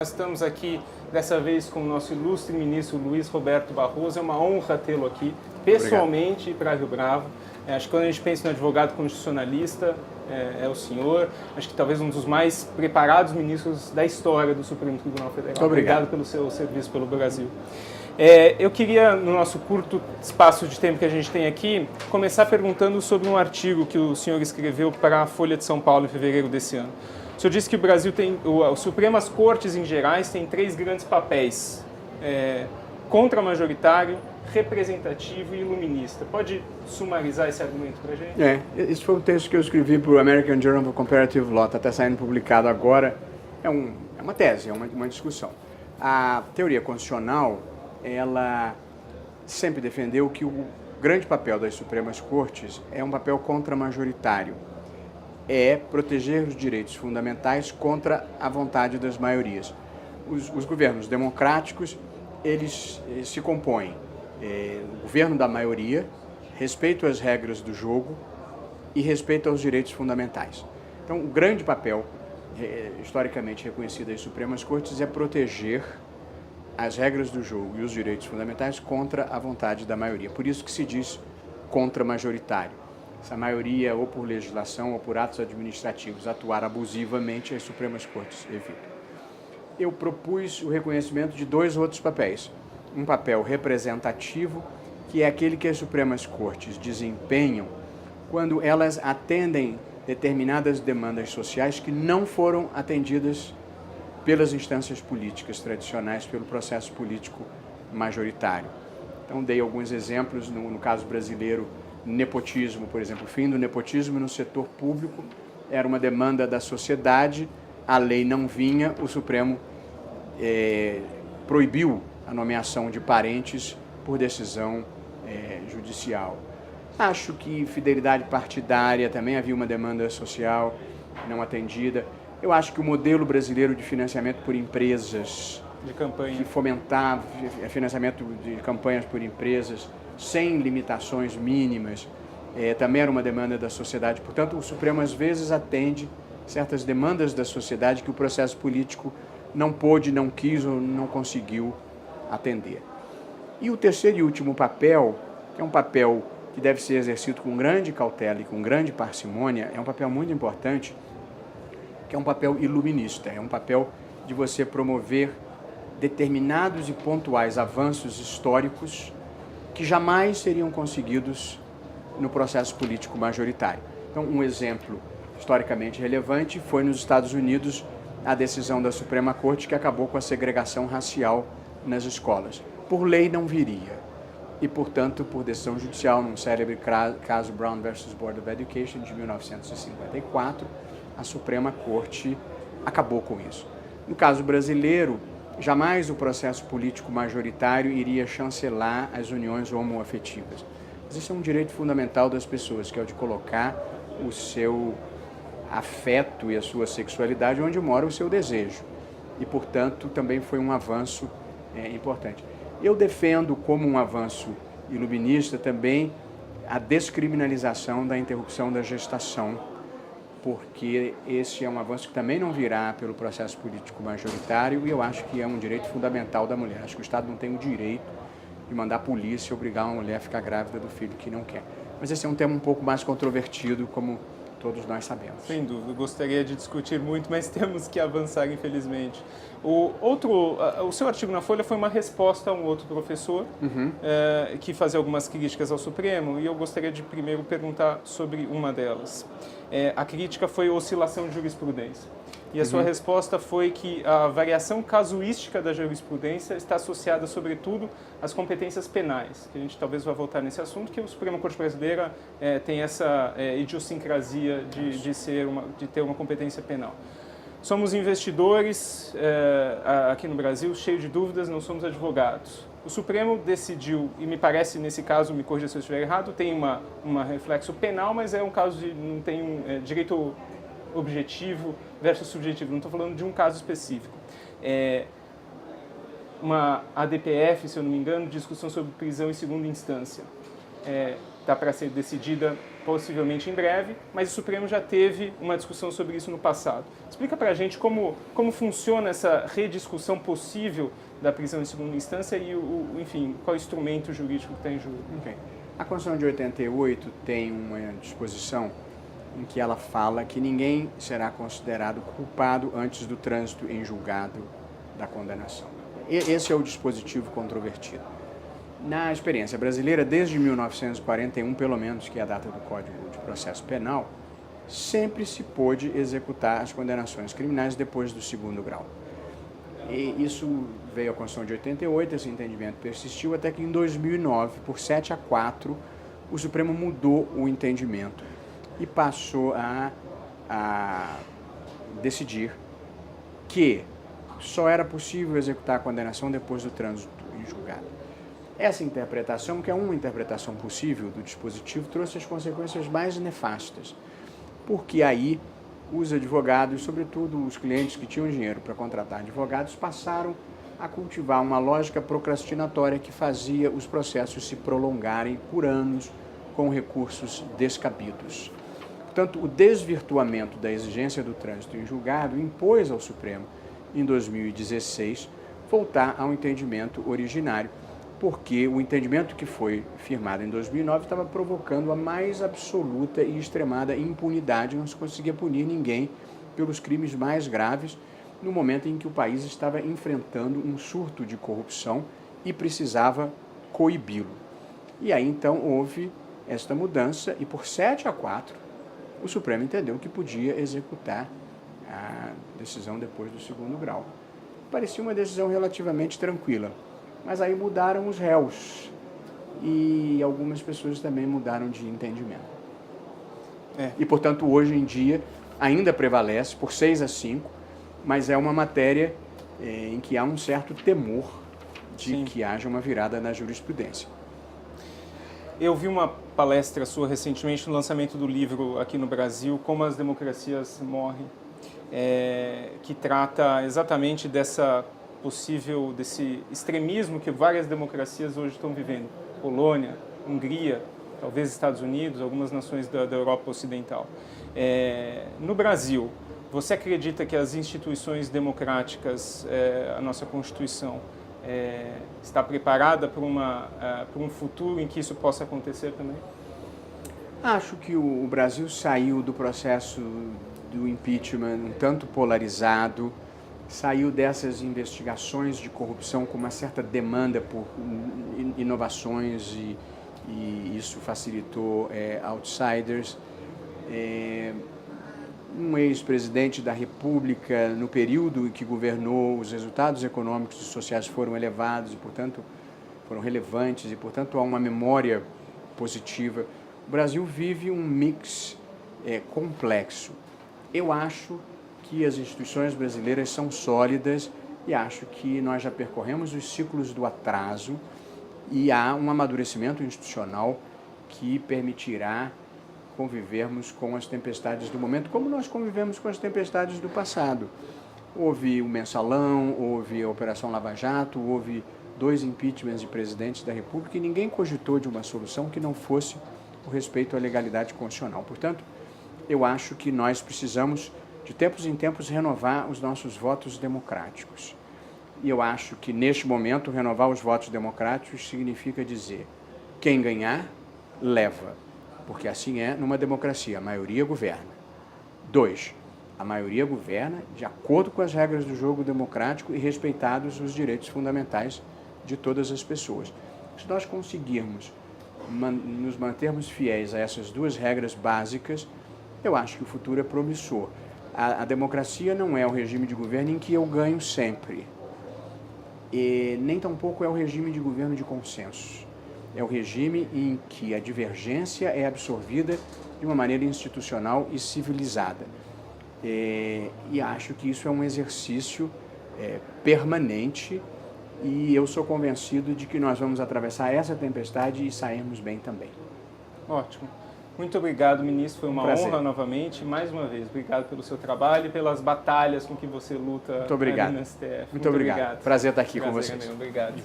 Nós estamos aqui, dessa vez, com o nosso ilustre ministro Luiz Roberto Barroso. É uma honra tê-lo aqui, pessoalmente, para Rio Bravo. Acho que quando a gente pensa no advogado constitucionalista, é o senhor. Acho que talvez um dos mais preparados ministros da história do Supremo Tribunal Federal. Muito obrigado pelo seu serviço pelo Brasil. Eu queria, no nosso curto espaço de tempo que a gente tem aqui, começar perguntando sobre um artigo que o senhor escreveu para a Folha de São Paulo em fevereiro desse ano. O senhor disse que o Brasil tem, as Supremas Cortes em gerais têm três grandes papéis: contra-majoritário, representativo e iluminista. Pode sumarizar esse argumento para a gente? Esse foi um texto que eu escrevi para o American Journal of Comparative Law, está saindo publicado agora. É uma tese, é uma discussão. A teoria constitucional, ela sempre defendeu que o grande papel das Supremas Cortes é um papel contra-majoritário. É proteger os direitos fundamentais contra a vontade das maiorias. Os governos democráticos, eles se compõem o governo da maioria, respeito às regras do jogo e respeito aos direitos fundamentais. Então, o grande papel, historicamente reconhecido das Supremas Cortes, é proteger as regras do jogo e os direitos fundamentais contra a vontade da maioria. Por isso que se diz contra-majoritário. Se a maioria, ou por legislação ou por atos administrativos, atuar abusivamente, as Supremas Cortes evitam. Eu propus o reconhecimento de dois outros papéis. Um papel representativo, que é aquele que as Supremas Cortes desempenham quando elas atendem determinadas demandas sociais que não foram atendidas pelas instâncias políticas tradicionais, pelo processo político majoritário. Então, dei alguns exemplos, no caso brasileiro, nepotismo, por exemplo. O fim do nepotismo no setor público era uma demanda da sociedade, a lei não vinha, o Supremo proibiu a nomeação de parentes por decisão judicial. Acho que fidelidade partidária também havia uma demanda social não atendida. Eu acho que o modelo brasileiro de financiamento por empresas, de campanha, que fomentava financiamento de campanhas por empresas sem limitações mínimas, também era uma demanda da sociedade. Portanto, o Supremo às vezes atende certas demandas da sociedade que o processo político não pôde, não quis ou não conseguiu atender. E o terceiro e último papel, que é um papel que deve ser exercido com grande cautela e com grande parcimônia, é um papel muito importante, que é um papel iluminista, é um papel de você promover determinados e pontuais avanços históricos que jamais seriam conseguidos no processo político majoritário. Então, um exemplo historicamente relevante foi nos Estados Unidos a decisão da Suprema Corte que acabou com a segregação racial nas escolas. Por lei não viria e, portanto, por decisão judicial, num célebre caso Brown versus Board of Education de 1954, a Suprema Corte acabou com isso. No caso brasileiro, jamais o processo político majoritário iria chancelar as uniões homoafetivas. Mas isso é um direito fundamental das pessoas, que é o de colocar o seu afeto e a sua sexualidade onde mora o seu desejo. E, portanto, também foi um avanço importante. Eu defendo como um avanço iluminista também a descriminalização da interrupção da gestação, porque esse é um avanço que também não virá pelo processo político majoritário e eu acho que é um direito fundamental da mulher. Acho que o Estado não tem o direito de mandar a polícia obrigar uma mulher a ficar grávida do filho que não quer. Mas esse é um tema um pouco mais controvertido, como todos nós sabemos. Sem dúvida, gostaria de discutir muito, mas temos que avançar, infelizmente. O seu artigo na Folha foi uma resposta a um outro professor que fazia algumas críticas ao Supremo, e eu gostaria de primeiro perguntar sobre uma delas. A crítica foi oscilação de jurisprudência. E a sua resposta foi que a variação casuística da jurisprudência está associada, sobretudo, às competências penais. Que a gente talvez vá voltar nesse assunto, que o Supremo Corte Brasileira tem essa idiosincrasia de ter uma competência penal. Somos investidores aqui no Brasil, cheio de dúvidas, não somos advogados. O Supremo decidiu, e me parece, nesse caso, me corrija se eu estiver errado, tem uma reflexo penal, mas é um caso de não tem direito objetivo versus subjetivo. Não estou falando de um caso específico. Uma ADPF, se eu não me engano, discussão sobre prisão em segunda instância. Está para ser decidida possivelmente em breve, mas o Supremo já teve uma discussão sobre isso no passado. Explica para a gente como funciona essa rediscussão possível da prisão em segunda instância e, enfim, qual é o instrumento jurídico que está em jogo. Okay. A Constituição de 88 tem uma disposição em que ela fala que ninguém será considerado culpado antes do trânsito em julgado da condenação. Esse é o dispositivo controvertido. Na experiência brasileira, desde 1941, pelo menos, que é a data do Código de Processo Penal, sempre se pôde executar as condenações criminais depois do segundo grau. E isso veio à Constituição de 88, esse entendimento persistiu até que em 2009, por 7-4, o Supremo mudou o entendimento e passou a decidir que só era possível executar a condenação depois do trânsito em julgado. Essa interpretação, que é uma interpretação possível do dispositivo, trouxe as consequências mais nefastas, porque aí os advogados, sobretudo os clientes que tinham dinheiro para contratar advogados, passaram a cultivar uma lógica procrastinatória que fazia os processos se prolongarem por anos com recursos descabidos. Portanto, o desvirtuamento da exigência do trânsito em julgado impôs ao Supremo, em 2016, voltar ao entendimento originário, porque o entendimento que foi firmado em 2009 estava provocando a mais absoluta e extremada impunidade, não se conseguia punir ninguém pelos crimes mais graves, no momento em que o país estava enfrentando um surto de corrupção e precisava coibi-lo. E aí então houve esta mudança e por 7-4 o Supremo entendeu que podia executar a decisão depois do segundo grau. Parecia uma decisão relativamente tranquila, mas aí mudaram os réus e algumas pessoas também mudaram de entendimento. E, portanto, hoje em dia ainda prevalece por 6-5, mas é uma matéria em que há um certo temor de que haja uma virada na jurisprudência. Eu vi uma palestra sua recentemente no lançamento do livro aqui no Brasil, Como as Democracias Morrem, que trata exatamente desse extremismo que várias democracias hoje estão vivendo. Polônia, Hungria, talvez Estados Unidos, algumas nações da Europa Ocidental. No Brasil, você acredita que as instituições democráticas, a nossa Constituição, está preparada para um futuro em que isso possa acontecer também? Acho que o Brasil saiu do processo do impeachment um tanto polarizado, saiu dessas investigações de corrupção com uma certa demanda por inovações e isso facilitou outsiders. Um ex-presidente da República, no período em que governou, os resultados econômicos e sociais foram elevados e, portanto, foram relevantes e, portanto, há uma memória positiva. O Brasil vive um mix complexo. Eu acho que as instituições brasileiras são sólidas e acho que nós já percorremos os ciclos do atraso e há um amadurecimento institucional que permitirá convivermos com as tempestades do momento, como nós convivemos com as tempestades do passado. Houve o Mensalão, houve a Operação Lava Jato, houve 2 impeachments de presidentes da República e ninguém cogitou de uma solução que não fosse o respeito à legalidade constitucional. Portanto, eu acho que nós precisamos, de tempos em tempos, renovar os nossos votos democráticos. E eu acho que, neste momento, renovar os votos democráticos significa dizer: quem ganhar, leva. Porque assim é numa democracia, a maioria governa. 2, a maioria governa de acordo com as regras do jogo democrático e respeitados os direitos fundamentais de todas as pessoas. Se nós conseguirmos nos mantermos fiéis a essas 2 regras básicas, eu acho que o futuro é promissor. A democracia não é o regime de governo em que eu ganho sempre. E nem tampouco é o regime de governo de consenso. É o regime em que a divergência é absorvida de uma maneira institucional e civilizada. E acho que isso é um exercício permanente e eu sou convencido de que nós vamos atravessar essa tempestade e sairmos bem também. Ótimo. Muito obrigado, ministro. Foi uma honra novamente, mais uma vez. Obrigado pelo seu trabalho e pelas batalhas com que você luta no STF. Muito obrigado. Prazer estar aqui com vocês. Obrigado.